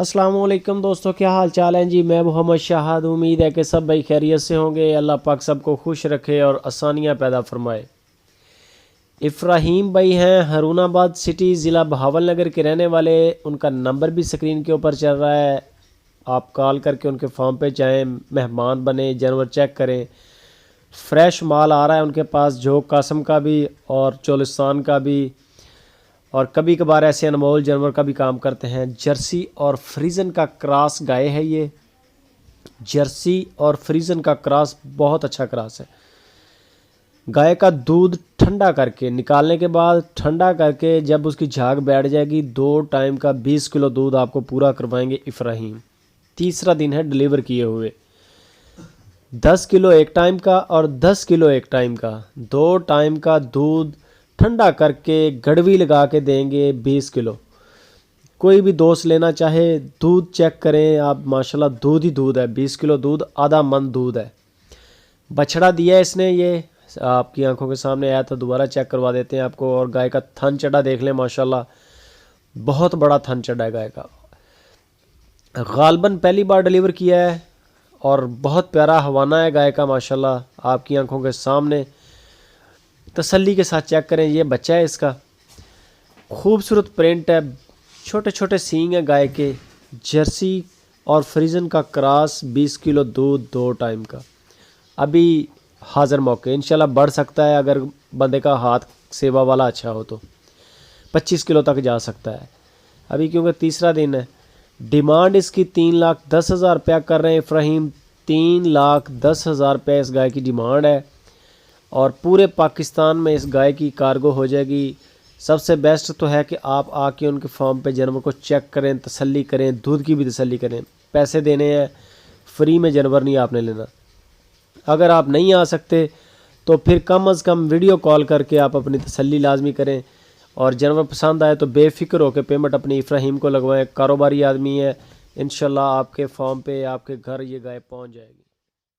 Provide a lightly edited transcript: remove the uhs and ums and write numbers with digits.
अस्सलाम वालेकुम दोस्तों, क्या हाल चाल है जी। मैं मोहम्मद शाहद। उम्मीद है कि सब भाई खैरियत से होंगे। अल्लाह पाक सबको खुश रखे और आसानियाँ पैदा फरमाए। इफ्राहीम भाई हैं, हरुणाबाद सिटी ज़िला बहावलनगर के रहने वाले। उनका नंबर भी स्क्रीन के ऊपर चल रहा है। आप कॉल करके उनके फार्म पे जाएँ, मेहमान बने, जानवर चेक करें। फ्रेश माल आ रहा है उनके पास, जोग कासम का भी और चोलिस्तान का भी, और कभी कभार ऐसे अनमोल जानवर का भी काम करते हैं। जर्सी और फ्रीजन का क्रॉस गाय है ये। जर्सी और फ्रीजन का क्रॉस बहुत अच्छा क्रॉस है। गाय का दूध ठंडा करके निकालने के बाद, ठंडा करके जब उसकी झाग बैठ जाएगी, 2 टाइम का 20 किलो दूध आपको पूरा करवाएंगे इफ्राहीम। तीसरा दिन है डिलीवर किए हुए। 10 किलो एक टाइम का और 10 किलो एक टाइम का, 2 टाइम का दूध ठंडा करके गड़वी लगा के देंगे 20 किलो। कोई भी दोस्त लेना चाहे, दूध चेक करें आप, माशाल्लाह दूध ही दूध है। 20 किलो दूध, आधा मन दूध है। बछड़ा दिया है इसने, ये आपकी आंखों के सामने आया था। दोबारा चेक करवा देते हैं आपको। और गाय का थन चढ़ा देख लें, माशाल्लाह बहुत बड़ा थन चढ़ा है गाय का। गालबन पहली बार डिलीवर किया है और बहुत प्यारा हवाना है गाय का, माशाल्लाह आपकी आंखों के सामने। तसल्ली के साथ चेक करें। ये बच्चा है इसका, खूबसूरत प्रिंट है, छोटे छोटे सींग है गाय के। जर्सी और फ्रीजन का क्रॉस, 20 किलो दूध, 2 टाइम का। अभी हाज़िर मौके, इंशाल्लाह बढ़ सकता है अगर बंदे का हाथ सेवा वाला अच्छा हो तो 25 किलो तक जा सकता है अभी, क्योंकि तीसरा दिन है। डिमांड इसकी 3,10,000 रुपया कर रहे हैं इफ्राहीम। 3,10,000 रुपये इस गाय की डिमांड है और पूरे पाकिस्तान में इस गाय की कार्गो हो जाएगी। सबसे बेस्ट तो है कि आप आके उनके फार्म पे जानवर को चेक करें, तसल्ली करें, दूध की भी तसल्ली करें। पैसे देने हैं, फ्री में जानवर नहीं आपने लेना। अगर आप नहीं आ सकते तो फिर कम अज़ कम वीडियो कॉल करके आप अपनी तसल्ली लाजमी करें। और जानवर पसंद आए तो बेफ़िक्र होकर पेमेंट अपनी इफ्राहीम को लगवाएं। कारोबारी आदमी है, इंशाल्लाह आपके फार्म पे, आपके घर ये गाय पहुंच जाएगी।